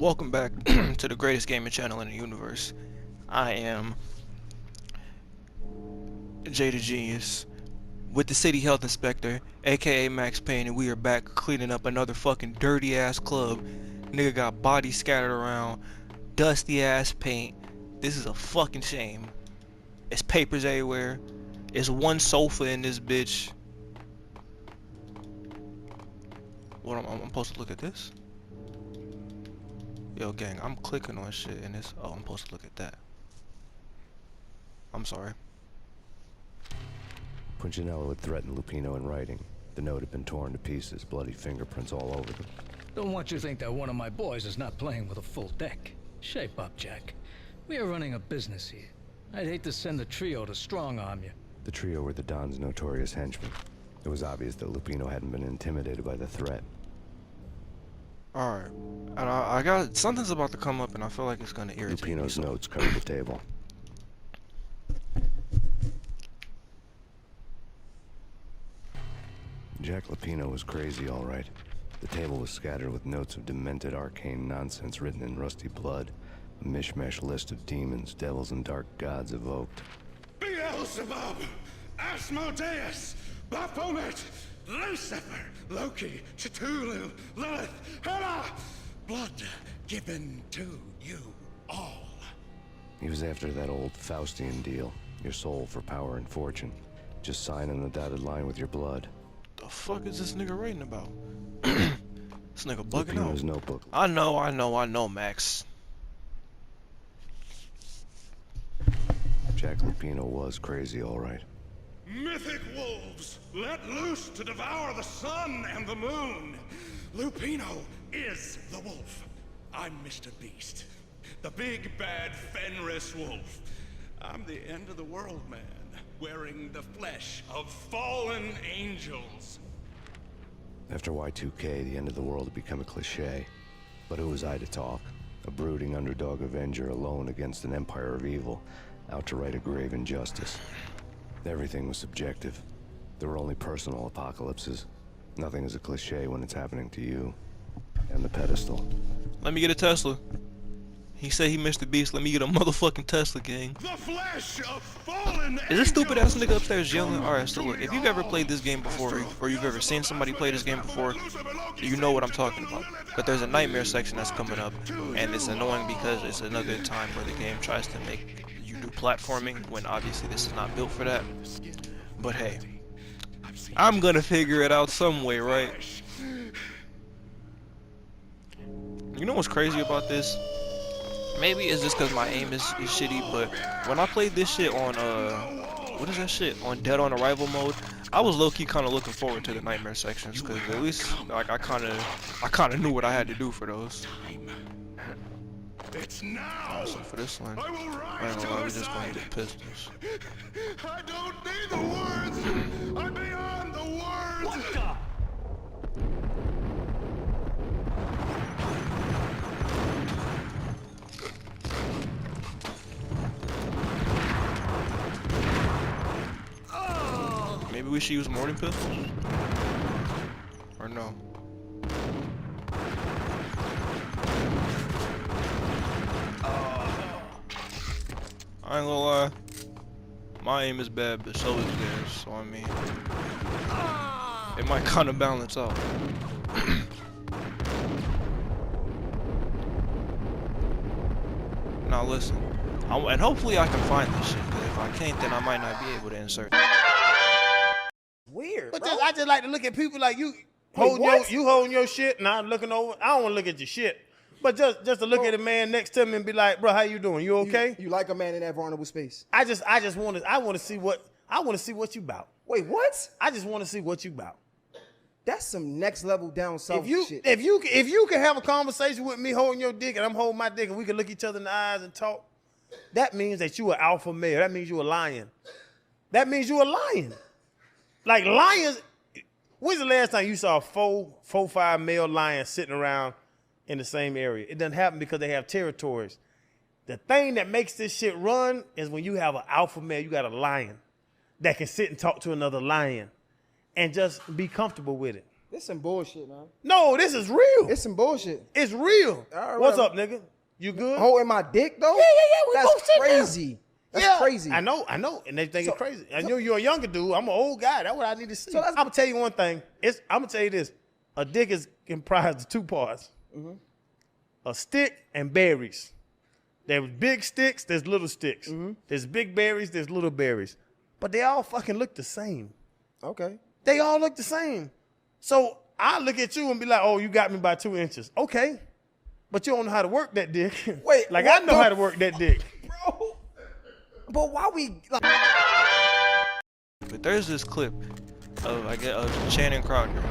Welcome back to the greatest gaming channel in the universe. I am Jay the Genius with the City Health Inspector, aka Max Payne, and we are back cleaning up another fucking dirty ass club. Nigga got bodies scattered around, dusty ass paint. This is a fucking shame. It's papers everywhere. It's one sofa in this bitch. What I'm supposed to look at this? Yo, gang, I'm clicking on shit and it's... Oh, I'm supposed to look at that. I'm sorry. Punchinello had threatened Lupino in writing. The note had been torn to pieces, bloody fingerprints all over them. Don't want you to think that one of my boys is not playing with a full deck. Shape up, Jack. We are running a business here. I'd hate to send the trio to strong-arm you. The trio were the Don's notorious henchmen. It was obvious that Lupino hadn't been intimidated by the threat. Alright. And I got... Something's about to come up and I feel like it's gonna irritate me. Lupino's notes covered the table. Jack Lupino was crazy, all right. The table was scattered with notes of demented arcane nonsense written in rusty blood. A mishmash list of demons, devils, and dark gods evoked. Beelzebub, Asmodeus, Baphomet, Lucifer, Loki, Cthulhu, Lilith, Hela, blood given to you all. He was after that old Faustian deal. Your soul for power and fortune. Just sign on the dotted line with your blood. The fuck is this nigga writing about? This nigga bugging Lupino's out. notebook. I know, Max. Jack Lupino was crazy, all right. Mythic wolves, let loose to devour the sun and the moon. Lupino is the wolf. I'm Mr. Beast, the big bad Fenris wolf. I'm the end of the world man, wearing the flesh of fallen angels. After Y2K, the end of the world had become a cliche. But who was I to talk? A brooding underdog avenger alone against an empire of evil, out to right a grave injustice. Everything was subjective. There were only personal apocalypses. Nothing is a cliche when it's happening to you. And the pedestal. Let me get a Tesla. He said he Mr. Beast. Let me get a motherfucking Tesla, gang. The flesh of fallen Is this stupid ass nigga upstairs yelling? Alright, so look, if you've ever played this game before, or you've ever seen somebody play this game before, you know what I'm talking about. But there's a nightmare section that's coming up, and it's annoying because it's another time where the game tries to make you do platforming, when obviously this is not built for that. But hey, I'm gonna figure it out some way, right? You know what's crazy about this? Maybe it's just because my aim is shitty, but when I played this shit on, what is that shit? On Dead on Arrival mode, I was low-key kind of looking forward to the nightmare sections, because at least, like, I kind of knew what I had to do for those. It's now. So for this one, I will rise to we're her just going to side. need the pistols. I don't need the words. I'm beyond the words. What the? Maybe we should use morning pistols? Or no? I ain't gonna lie. My aim is bad, but so is theirs, so I mean... It might kinda balance out. Now listen. And hopefully I can find this shit, because if I can't, then I might not be able to insert it. Weird, But bro. I just like to look at people like you what? holding your shit and I'm looking over. I don't want to look at your shit, but just to look at a man next to me and be like, bro, how you doing? You okay? You like a man in that vulnerable space. I want to see what you about. Wait, what? I just want to see what you about. That's some next level down south shit. If you can have a conversation with me holding your dick and I'm holding my dick and we can look each other in the eyes and talk, that means that you an alpha male. That means you a lion. That means you a lion. Like lions, when's the last time you saw a 5 male lions sitting around in the same area? It doesn't happen because they have territories. The thing that makes this shit run is when you have an alpha male, you got a lion that can sit and talk to another lion and just be comfortable with it. This some bullshit, man. No, this is real. It's some bullshit. It's real. All right, What's whatever. up, nigga? You good? Holding my dick though? Yeah. We That's both sitting there. crazy. That's crazy. I know, and they think it's crazy. I know you're a younger dude. I'm an old guy. That's what I need to see. So I'm gonna tell you one thing. I'm gonna tell you this. A dick is comprised of two parts: a stick and berries. There's big sticks. There's little sticks. There's big berries. There's little berries. But they all fucking look the same. Okay. They all look the same. So I look at you and be like, "Oh, you got me by 2 inches." Okay, but you don't know how to work that dick. Wait, like what I know the how to work that dick. Bro. But why we like But there's this clip of Shannon Crowder. And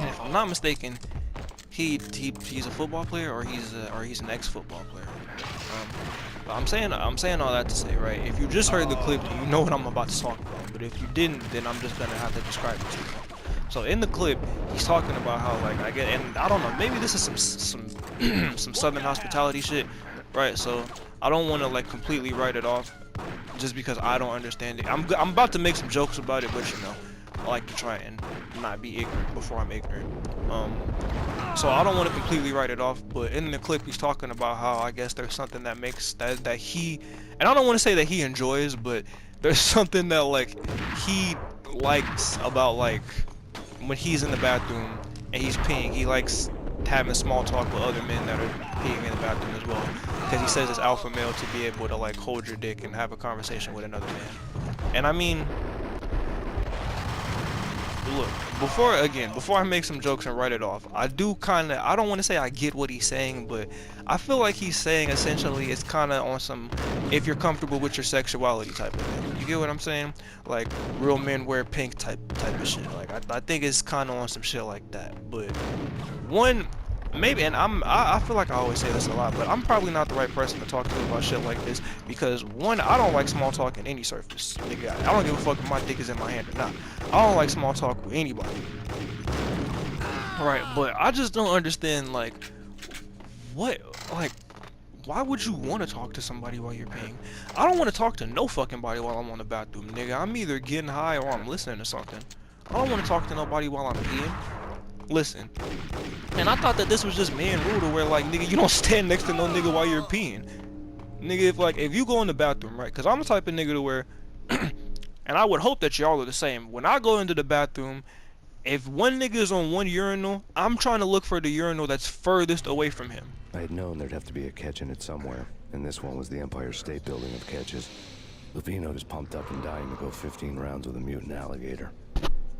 if I'm not mistaken, he's a football player or he's an ex-football player. But I'm saying all that to say, right? If you just heard the clip, you know what I'm about to talk about. But if you didn't, then I'm just gonna have to describe it to you. So in the clip, he's talking about how and I don't know, maybe this is some Southern hospitality shit, right? So I don't want to like completely write it off just because I don't understand it. I'm about to make some jokes about it, but you know, I like to try and not be ignorant before I'm ignorant. So I don't want to completely write it off, but in the clip he's talking about how I guess there's something that makes that he, and I don't want to say that he enjoys, but there's something that like he likes about like when he's in the bathroom and he's peeing. He likes having small talk with other men that are peeing in the bathroom as well, because he says it's alpha male to be able to like hold your dick and have a conversation with another man. And I mean, look, before I make some jokes and write it off, I don't want to say I get what he's saying, but I feel like he's saying essentially it's kind of on some if you're comfortable with your sexuality type of thing. You get what I'm saying? Like real men wear pink type of shit. Like I think it's kind of on some shit like that. But one, maybe, and I feel like I always say this a lot, but I'm probably not the right person to talk to about shit like this, because one, I don't like small talk in any surface. Nigga, I don't give a fuck if my dick is in my hand or not. I don't like small talk with anybody. Right, but I just don't understand, like, why would you want to talk to somebody while you're peeing? I don't want to talk to no fucking body while I'm on the bathroom, nigga. I'm either getting high or I'm listening to something. I don't want to talk to nobody while I'm peeing. Listen, and I thought that this was just man rule to where like nigga you don't stand next to no nigga while you're peeing. Nigga, if you go in the bathroom, right? Cause I'm the type of nigga to where, and I would hope that y'all are the same. When I go into the bathroom, if one nigga is on one urinal, I'm trying to look for the urinal that's furthest away from him. I had known there'd have to be a catch in it somewhere, and this one was the Empire State Building of catches. Lupino was pumped up and dying to go 15 rounds with a mutant alligator.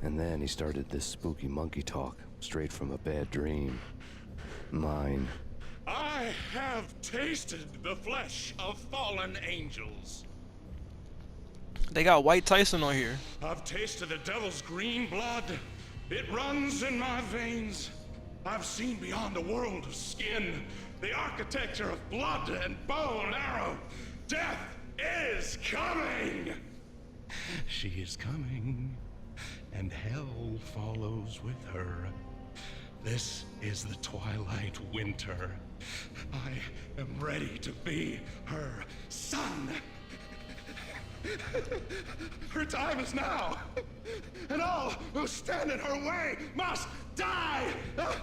And then he started this spooky monkey talk, straight from a bad dream. Mine. I have tasted the flesh of fallen angels. They got White Tyson on here. I've tasted the devil's green blood. It runs in my veins. I've seen beyond the world of skin, the architecture of blood and bow and arrow. Death is coming! She is coming, and hell follows with her. This is the twilight winter. I am ready to be her son. Her time is now, and all who stand in her way must die! What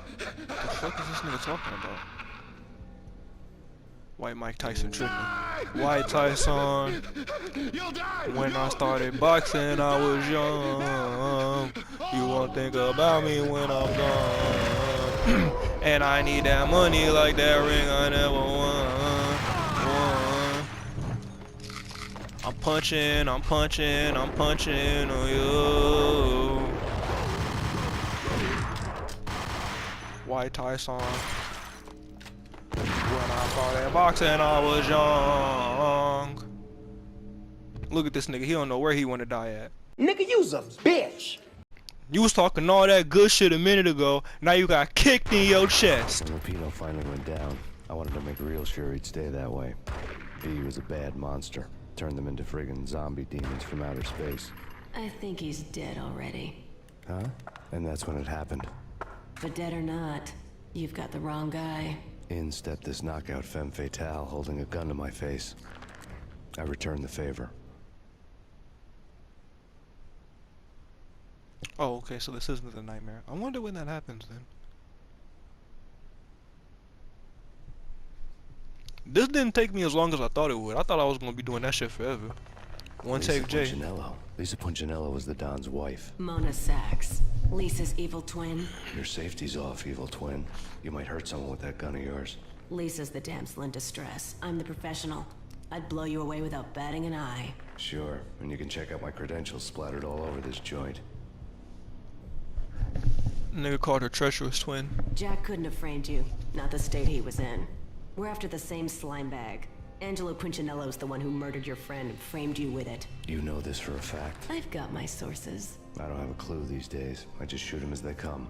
the fuck is this nigga talking about? White Mike Tyson tripping. White Tyson. You'll die! When I started boxing, I was young. You won't think about me when I'm gone. And I need that money like that ring I never won. I'm punching on you. White Tyson. When I started boxing, I was young. Look at this nigga. He don't know where he want to die at. nigga, you's a bitch. You was talking all that good shit a minute ago. Now you got kicked in your chest. When Lupino finally went down, I wanted to make real sure he'd stay that way. V was a bad monster. Turned them into friggin' zombie demons from outer space. I think he's dead already. Huh? And that's when it happened. But dead or not, you've got the wrong guy. In stepped this knockout femme fatale holding a gun to my face. I returned the favor. Oh, okay, so this isn't a nightmare. I wonder when that happens then. This didn't take me as long as I thought it would. I thought I was gonna be doing that shit forever. One Lisa take J. Punchinello. Lisa Punchinello was the Don's wife. Mona Sachs, Lisa's evil twin. Your safety's off, evil twin. You might hurt someone with that gun of yours. Lisa's the damsel in distress. I'm the professional. I'd blow you away without batting an eye. Sure, and you can check out my credentials splattered all over this joint. Nigga called her treacherous twin. Jack couldn't have framed you. Not the state he was in. We're after the same slime bag. Angelo Punchinello's the one who murdered your friend and framed you with it. You know this for a fact. I've got my sources. I don't have a clue these days. I just shoot them as they come.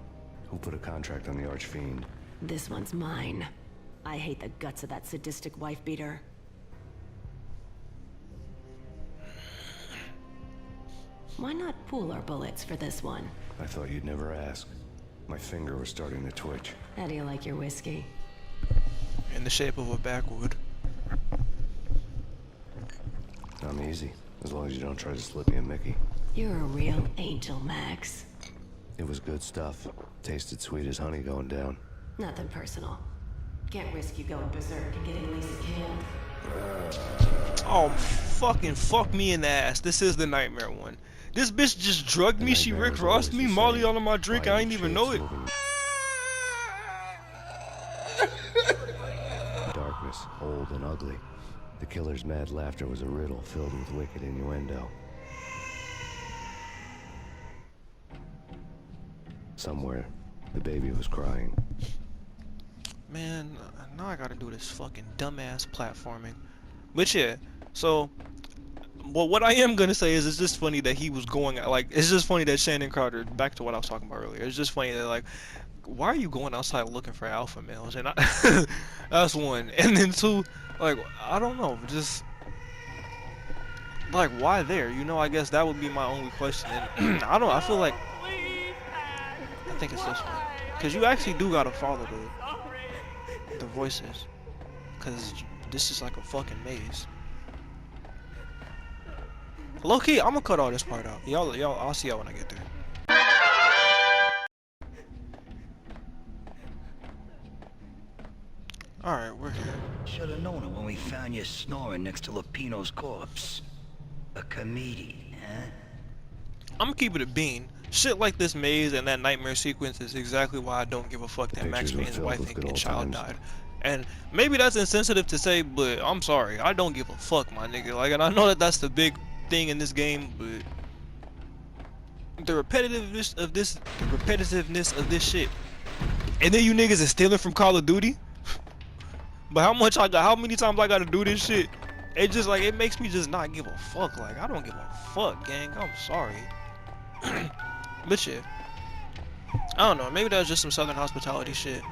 Who put a contract on the Archfiend? This one's mine. I hate the guts of that sadistic wife beater. Why not pool our bullets for this one? I thought you'd never ask. My finger was starting to twitch. How do you like your whiskey? In the shape of a backwood. I'm easy, as long as you don't try to slip me a Mickey. You're a real angel, Max. It was good stuff. Tasted sweet as honey going down. Nothing personal. Can't risk you going berserk and getting Lisa killed. Oh, fucking fuck me in the ass. This is the nightmare one. This bitch just drugged me. She Rick Rossed me. Molly all in my drink. I ain't even know it. Darkness, old and ugly. The killer's mad laughter was a riddle filled with wicked innuendo. Somewhere, the baby was crying. Man, now I gotta do this fucking dumbass platforming. But yeah, so, well, what I am gonna say is it's just funny that he was going, like, it's just funny that Shannon Carter, back to what I was talking about earlier, it's just funny that, like, why are you going outside looking for alpha males? And that's one. And then two, like, I don't know, just, like, why there? You know, I guess that would be my only question. And I feel like, I think it's this one. Because you actually do gotta follow the voices. Because this is like a fucking maze. Low key, I'm gonna cut all this part out. Y'all, I'll see y'all when I get there. Alright, we're here. Should have known it when we found you snoring next to Lupino's corpse. A comedian, huh? I'm gonna keep it a bean. Shit like this maze and that nightmare sequence is exactly why I don't give a fuck that Max Payne's wife and child died. And maybe that's insensitive to say, but I'm sorry. I don't give a fuck, my nigga. Like, and I know that that's the big thing in this game, but the repetitiveness of this shit. And then you niggas is stealing from Call of Duty. But how many times I gotta do this shit? It just like, it makes me just not give a fuck. Like, I don't give a fuck, gang. I'm sorry. But yeah, I don't know. Maybe that's just some Southern hospitality shit.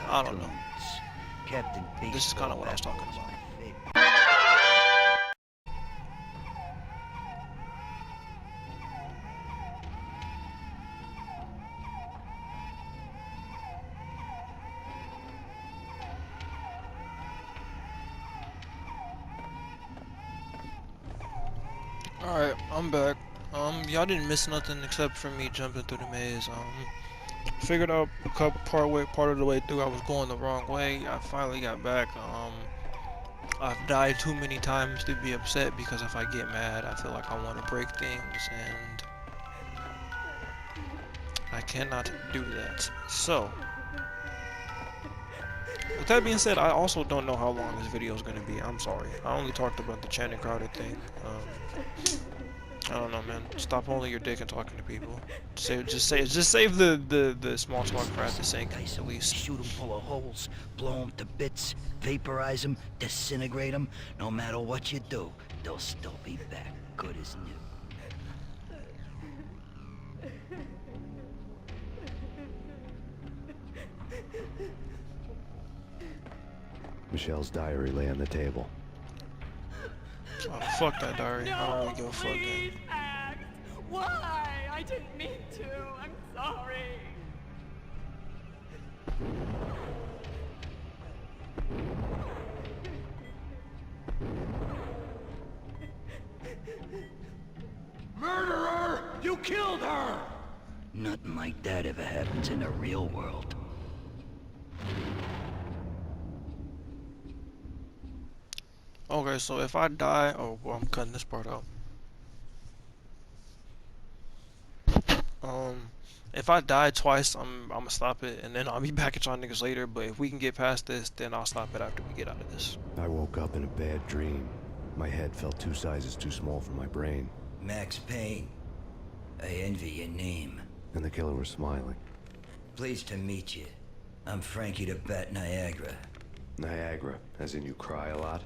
I don't know. This is kind of what I was talking about. Alright, I'm back. Y'all didn't miss nothing except for me jumping through the maze. Figured out part of the way through I was going the wrong way. I finally got back. I've died too many times to be upset, because if I get mad, I feel like I want to break things, and I cannot do that. So, with that being said, I also don't know how long this video is going to be. I'm sorry. I only talked about the Channing Crowder thing. I don't know, man. Stop holding your dick and talking to people. Just save the small talk for at the sink, Tyson, at least. shoot them full of holes, blow them to bits, vaporize them, disintegrate them. No matter what you do, they'll still be back, good as new. Michelle's diary lay on the table. Oh, fuck that diary. I don't really give a fuck, Please man. act. Why? I didn't mean to. I'm sorry. Murderer! You killed her! Nothing like that ever happens in the real world. Okay, so if I die, oh, well, I'm cutting this part out. If I die twice, I'm gonna stop it, and then I'll be back at y'all niggas later. But if we can get past this, then I'll stop it after we get out of this. I woke up in a bad dream. My head felt 2 sizes too small for my brain. Max Payne. I envy your name. And the killer was smiling. Pleased to meet you. I'm Frankie the Bat Niagara. Niagara, as in you cry a lot?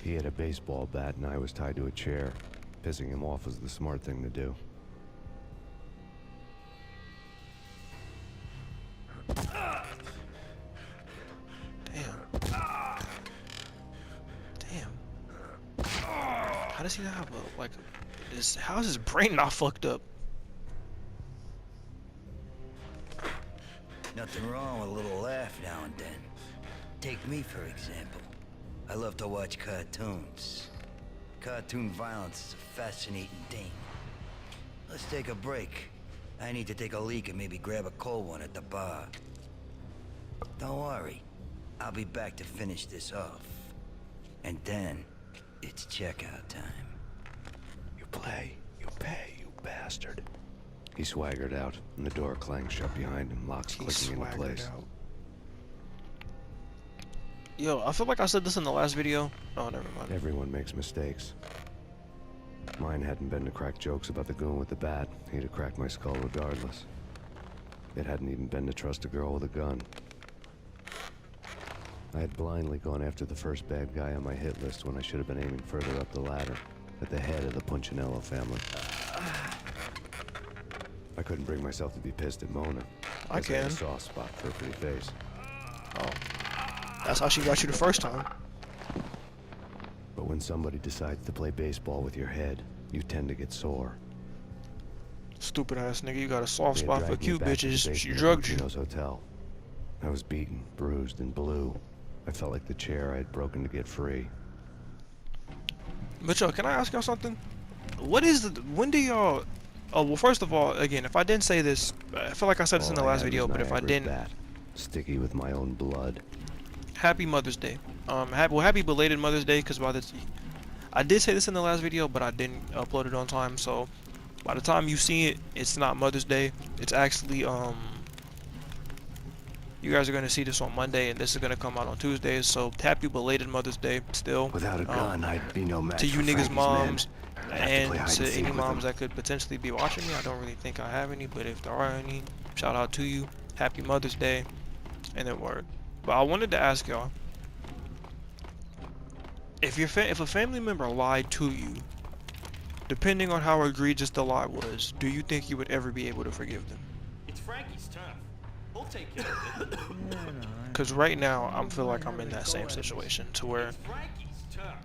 He had a baseball bat and I was tied to a chair. Pissing him off was the smart thing to do. Damn. How does he not have a, like, how is his brain not fucked up? Nothing wrong with a little laugh now and then. Take me, for example. I love to watch cartoons. Cartoon violence is a fascinating thing. Let's take a break. I need to take a leak and maybe grab a cold one at the bar. Don't worry. I'll be back to finish this off. And then, it's checkout time. You play, you pay, you bastard. He swaggered out, and the door clanged shut behind him, locks clicking into place. Yo, I feel like I said this in the last video. Oh, never mind. Everyone makes mistakes. Mine hadn't been to crack jokes about the goon with the bat. He'd have cracked my skull regardless. It hadn't even been to trust a girl with a gun. I had blindly gone after the first bad guy on my hit list when I should have been aiming further up the ladder, at the head of the Punchinello family. I couldn't bring myself to be pissed at Mona. I can. I had a soft spot for a pretty face. Oh. That's how she got you the first time. But when somebody decides to play baseball with your head, you tend to get sore. Stupid ass nigga, you got a soft They spot for dragged me cute back to the bitches. She basement of drugged you. Puccino's hotel. I was beaten, bruised, and blue. I felt like the chair I had broken to get free. But yo, can I ask y'all something? What is the, when do y'all, oh, well, first of all, again, if I didn't say this, I feel like I said this in the All I last had video, was but if I Niagara's didn't, bat, sticky with my own blood. Happy Mother's Day. Happy belated Mother's Day, because by this, I did say this in the last video, but I didn't upload it on time, so by the time you see it, it's not Mother's Day. It's actually, you guys are going to see this on Monday, and this is going to come out on Tuesday, so happy belated Mother's Day, still. Without a gun, I'd be no match to you for niggas' Frankie's moms, men. I'd have to play and hide to and seek any with moms them. that could potentially be watching me. I don't really think I have any, but if there are any, shout out to you. Happy Mother's Day, and then word. But I wanted to ask y'all, if a family member lied to you, depending on how egregious the lie was, do you think you would ever be able to forgive them? It's Frankie's turn. We'll take care of it. Because right now, I feel like I'm in that same situation, to where Frankie's turn.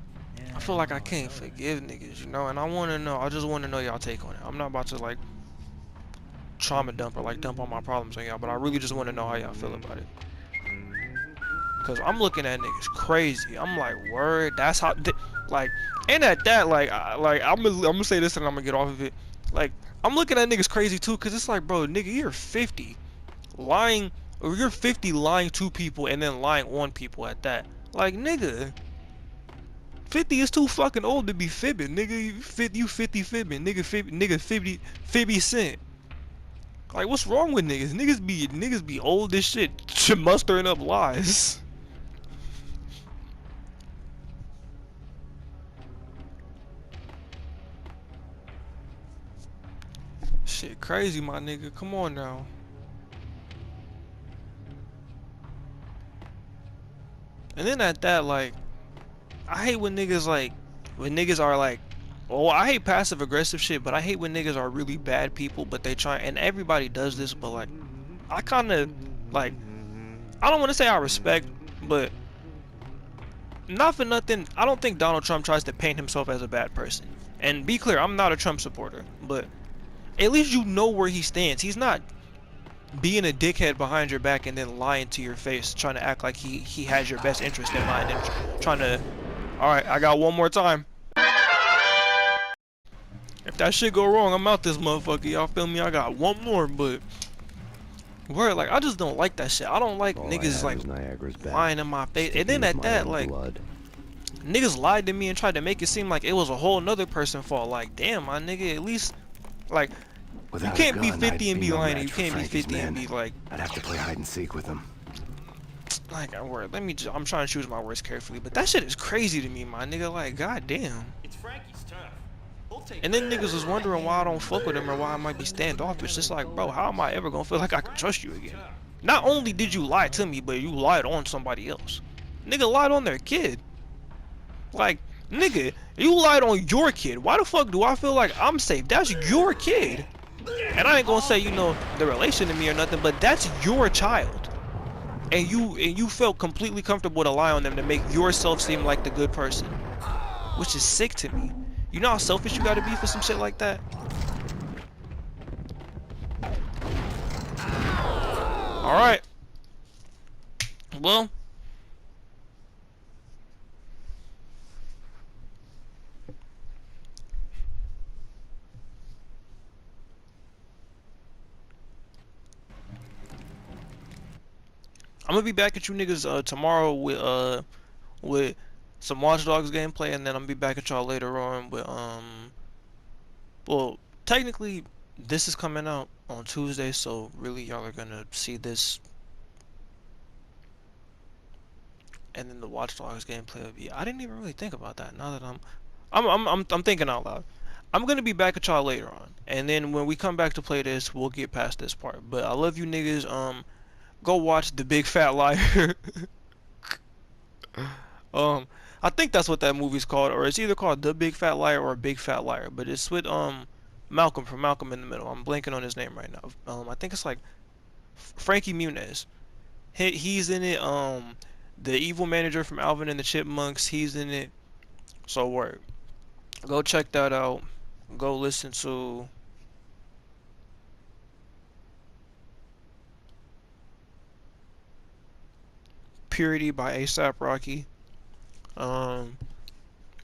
I feel like I can't forgive niggas, you know, and I want to know, I just want to know y'all take on it. I'm not about to, like, trauma dump or, like, dump all my problems on y'all, but I really just want to know how y'all feel about it. Because I'm looking at niggas crazy. I'm like, word, that's how, like, and at that, like I'm gonna say this and I'm gonna get off of it. Like, I'm looking at niggas crazy too, because it's like, bro, nigga, you're 50 lying, or you're 50 lying to people and then lying on people at that. Like, nigga, 50 is too fucking old to be fibbing, nigga. You 50 fibbing, nigga 50 cent. Like, what's wrong with niggas? Niggas be old as shit, mustering up lies. Shit crazy, my nigga. Come on now. And then at that, like, I hate when niggas, like, when niggas are like, oh, I hate passive aggressive shit, but I hate when niggas are really bad people, but they try, and everybody does this, but like, I kind of, like, I don't want to say I respect, but not for nothing, I don't think Donald Trump tries to paint himself as a bad person. And be clear, I'm not a Trump supporter, but at least you know where he stands. He's not being a dickhead behind your back and then lying to your face, trying to act like he has your best interest in mind and trying to, all right, I got one more time. If that shit go wrong, I'm out this motherfucker. Y'all feel me? I got one more, but word, like I just don't like that shit. I don't like All niggas I like had was Niagara's back, lying in my face. And sticking then with at my that, own like blood. niggas lied to me and tried to make it seem like it was a whole nother person's fault. Like, damn, my nigga, at least like Without you a can't be gun, 50 I'd and be no lying. match You for can't be Frankie's 50 and men. be like, I'd have to play hide and seek with them. like, word. Let me. I'm trying to choose my words carefully, but that shit is crazy to me, my nigga. Like, goddamn. It's Frankie's turf. He'll take And then niggas was wondering why I don't fuck with him or why I might be standoffish. It's like, bro, how am I ever gonna feel like I can trust you again? Not only did you lie to me, but you lied on somebody else. Nigga lied on their kid. Like, nigga, you lied on your kid. Why the fuck do I feel like I'm safe? That's your kid. And I ain't gonna say, you know, the relation to me or nothing, but that's your child. And you felt completely comfortable to lie on them to make yourself seem like the good person. Which is sick to me. You know how selfish you gotta be for some shit like that? Alright. Well. I'm gonna be back at you niggas tomorrow with some Watch Dogs gameplay, and then I'm gonna be back at y'all later on with well, technically this is coming out on Tuesday, so really y'all are gonna see this, and then the Watch Dogs gameplay will be. I didn't even really think about that. Now that I'm thinking out loud. I'm gonna be back at y'all later on, and then when we come back to play this, we'll get past this part. But I love you niggas. Go watch The Big Fat Liar. I think that's what that movie's called, or it's either called The Big Fat Liar or Big Fat Liar. But it's with Malcolm from Malcolm in the Middle. I'm blanking on his name right now. I think it's like Frankie Muniz. He's in it. The evil manager from Alvin and the Chipmunks. He's in it. So work. Go check that out. Go listen to. Purity by ASAP Rocky. Oh,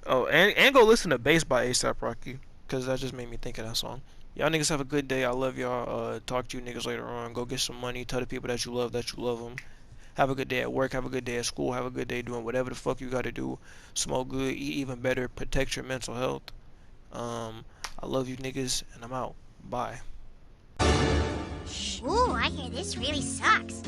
and go listen to Bass by ASAP Rocky, cause that just made me think of that song. Y'all niggas have a good day. I love y'all. Talk to you niggas later on. Go get some money. Tell the people that you love them. Have a good day at work. Have a good day at school. Have a good day doing whatever the fuck you gotta do. Smoke good. Eat even better. Protect your mental health. I love you niggas, and I'm out. Bye. Ooh, I hear this really sucks.